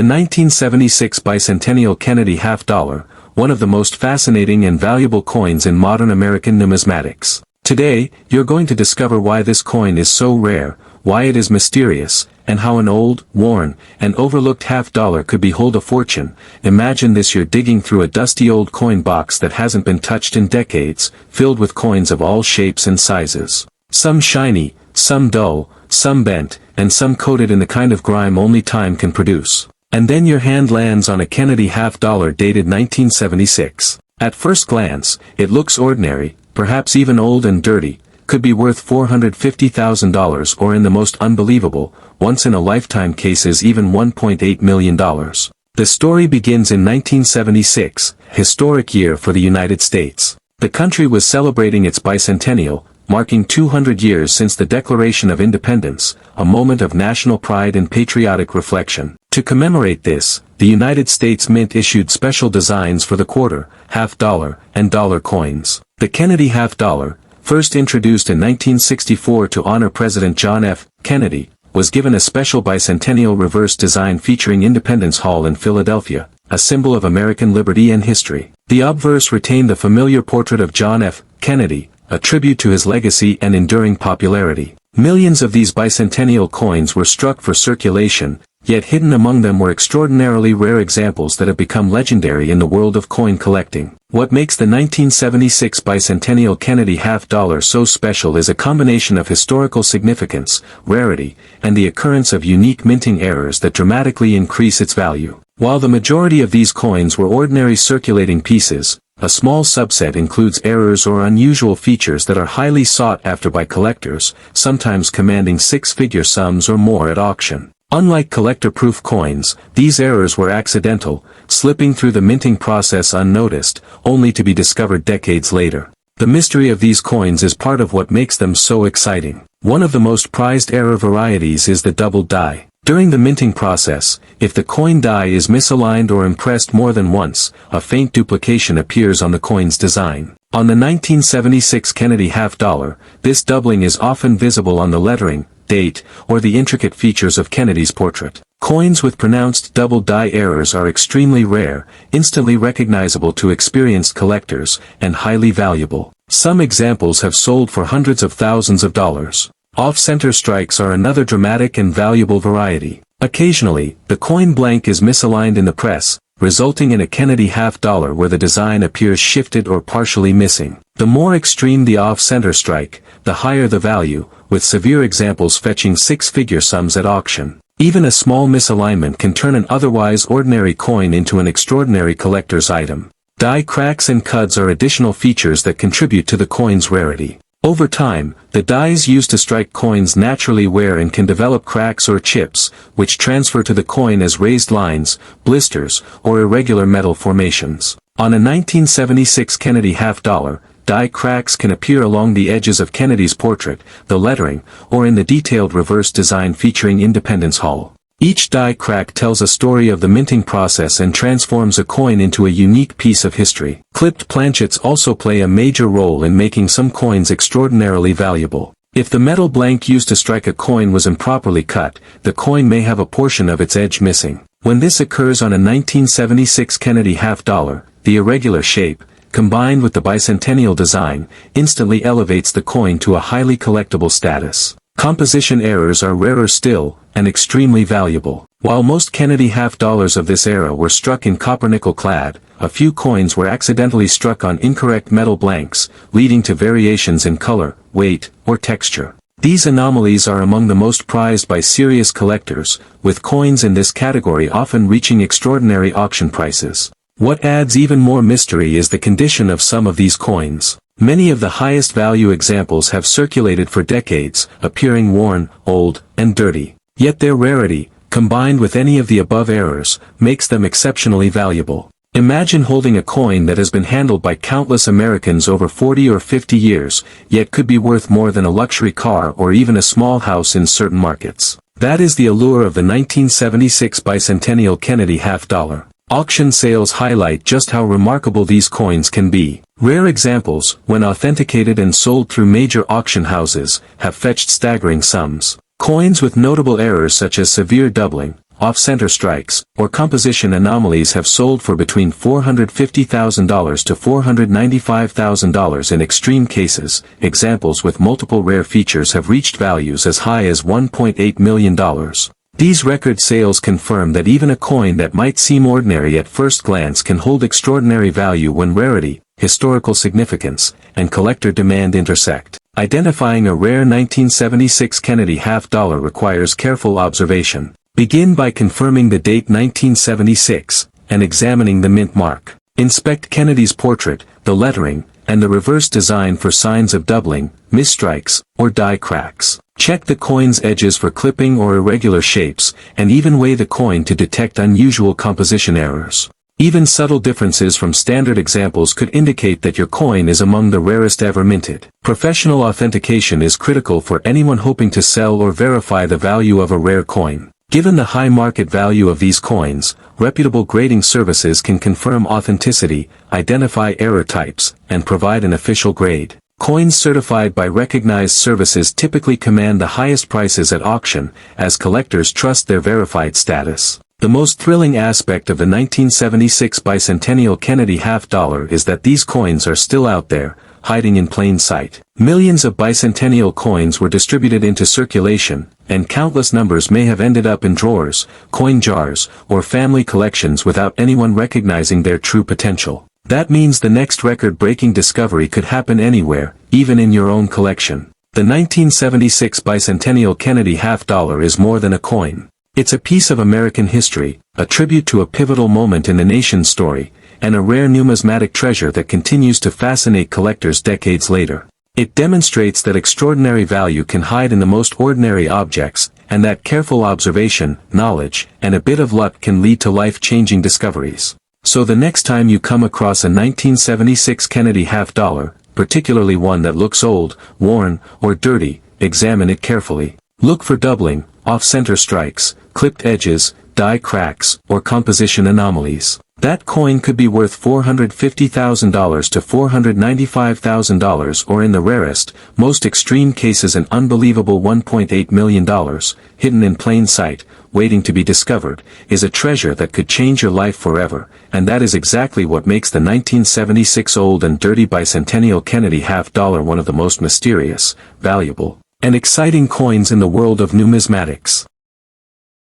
The 1976 Bicentennial Kennedy Half Dollar, one of the most fascinating and valuable coins in modern American numismatics. Today, you're going to discover why this coin is so rare, why it is mysterious, and how an old, worn, and overlooked half dollar could hold a fortune. Imagine this: you're digging through a dusty old coin box that hasn't been touched in decades, filled with coins of all shapes and sizes. Some shiny, some dull, some bent, and some coated in the kind of grime only time can produce. And then your hand lands on a Kennedy half dollar dated 1976. At first glance, it looks ordinary, perhaps even old and dirty, could be worth $450,000 or in the most unbelievable, once-in-a-lifetime cases even $1.8 million. The story begins in 1976, historic year for the United States. The country was celebrating its bicentennial, marking 200 years since the Declaration of Independence, a moment of national pride and patriotic reflection. To commemorate this, the United States Mint issued special designs for the quarter, half dollar, and dollar coins. The Kennedy half dollar, first introduced in 1964 to honor President John F. Kennedy, was given a special bicentennial reverse design featuring Independence Hall in Philadelphia, a symbol of American liberty and history. The obverse retained the familiar portrait of John F. Kennedy, a tribute to his legacy and enduring popularity. Millions of these bicentennial coins were struck for circulation, yet hidden among them were extraordinarily rare examples that have become legendary in the world of coin collecting. What makes the 1976 Bicentennial Kennedy half dollar so special is a combination of historical significance, rarity, and the occurrence of unique minting errors that dramatically increase its value. While the majority of these coins were ordinary circulating pieces, a small subset includes errors or unusual features that are highly sought after by collectors, sometimes commanding six-figure sums or more at auction. Unlike collector-proof coins, these errors were accidental, slipping through the minting process unnoticed, only to be discovered decades later. The mystery of these coins is part of what makes them so exciting. One of the most prized error varieties is the double die. During the minting process, if the coin die is misaligned or impressed more than once, a faint duplication appears on the coin's design. On the 1976 Kennedy half dollar, this doubling is often visible on the lettering, date, or the intricate features of Kennedy's portrait. Coins with pronounced double die errors are extremely rare, instantly recognizable to experienced collectors, and highly valuable. Some examples have sold for hundreds of thousands of dollars. Off-center strikes are another dramatic and valuable variety. Occasionally, the coin blank is misaligned in the press, resulting in a Kennedy half dollar where the design appears shifted or partially missing. The more extreme the off-center strike, the higher the value, with severe examples fetching six-figure sums at auction. Even a small misalignment can turn an otherwise ordinary coin into an extraordinary collector's item. Die cracks and cuds are additional features that contribute to the coin's rarity. Over time, the dies used to strike coins naturally wear and can develop cracks or chips, which transfer to the coin as raised lines, blisters, or irregular metal formations. On a 1976 Kennedy half dollar, die cracks can appear along the edges of Kennedy's portrait, the lettering, or in the detailed reverse design featuring Independence Hall. Each die crack tells a story of the minting process and transforms a coin into a unique piece of history. Clipped planchets also play a major role in making some coins extraordinarily valuable. If the metal blank used to strike a coin was improperly cut, the coin may have a portion of its edge missing. When this occurs on a 1976 Kennedy half dollar, the irregular shape, combined with the bicentennial design, instantly elevates the coin to a highly collectible status. Composition errors are rarer still, and extremely valuable. While most Kennedy half dollars of this era were struck in copper-nickel clad, a few coins were accidentally struck on incorrect metal blanks, leading to variations in color, weight, or texture. These anomalies are among the most prized by serious collectors, with coins in this category often reaching extraordinary auction prices. What adds even more mystery is the condition of some of these coins. Many of the highest value examples have circulated for decades, appearing worn, old, and dirty. Yet their rarity, combined with any of the above errors, makes them exceptionally valuable. Imagine holding a coin that has been handled by countless Americans over 40 or 50 years, yet could be worth more than a luxury car or even a small house in certain markets. That is the allure of the 1976 Bicentennial Kennedy half dollar. Auction sales highlight just how remarkable these coins can be. Rare examples, when authenticated and sold through major auction houses, have fetched staggering sums. Coins with notable errors such as severe doubling, off-center strikes, or composition anomalies have sold for between $450,000 to $495,000 in extreme cases. Examples with multiple rare features have reached values as high as $1.8 million. These record sales confirm that even a coin that might seem ordinary at first glance can hold extraordinary value when rarity, historical significance, and collector demand intersect. Identifying a rare 1976 Kennedy half dollar requires careful observation. Begin by confirming the date 1976, and examining the mint mark. Inspect Kennedy's portrait, the lettering, and the reverse design for signs of doubling, misstrikes, or die cracks. Check the coin's edges for clipping or irregular shapes, and even weigh the coin to detect unusual composition errors. Even subtle differences from standard examples could indicate that your coin is among the rarest ever minted. Professional authentication is critical for anyone hoping to sell or verify the value of a rare coin. Given the high market value of these coins, reputable grading services can confirm authenticity, identify error types, and provide an official grade. Coins certified by recognized services typically command the highest prices at auction, as collectors trust their verified status. The most thrilling aspect of the 1976 Bicentennial Kennedy half dollar is that these coins are still out there, hiding in plain sight. Millions of bicentennial coins were distributed into circulation, and countless numbers may have ended up in drawers, coin jars, or family collections without anyone recognizing their true potential. That means the next record-breaking discovery could happen anywhere, even in your own collection. The 1976 Bicentennial Kennedy half dollar is more than a coin. It's a piece of American history, a tribute to a pivotal moment in the nation's story, and a rare numismatic treasure that continues to fascinate collectors decades later. It demonstrates that extraordinary value can hide in the most ordinary objects, and that careful observation, knowledge, and a bit of luck can lead to life-changing discoveries. So the next time you come across a 1976 Kennedy half dollar, particularly one that looks old, worn, or dirty, examine it carefully. Look for doubling, off-center strikes, clipped edges, die cracks, or composition anomalies. That coin could be worth $450,000 to $495,000, or in the rarest, most extreme cases an unbelievable $1.8 million, hidden in plain sight, waiting to be discovered, is a treasure that could change your life forever, and that is exactly what makes the 1976 old and dirty Bicentennial Kennedy half dollar one of the most mysterious, valuable, and exciting coins in the world of numismatics.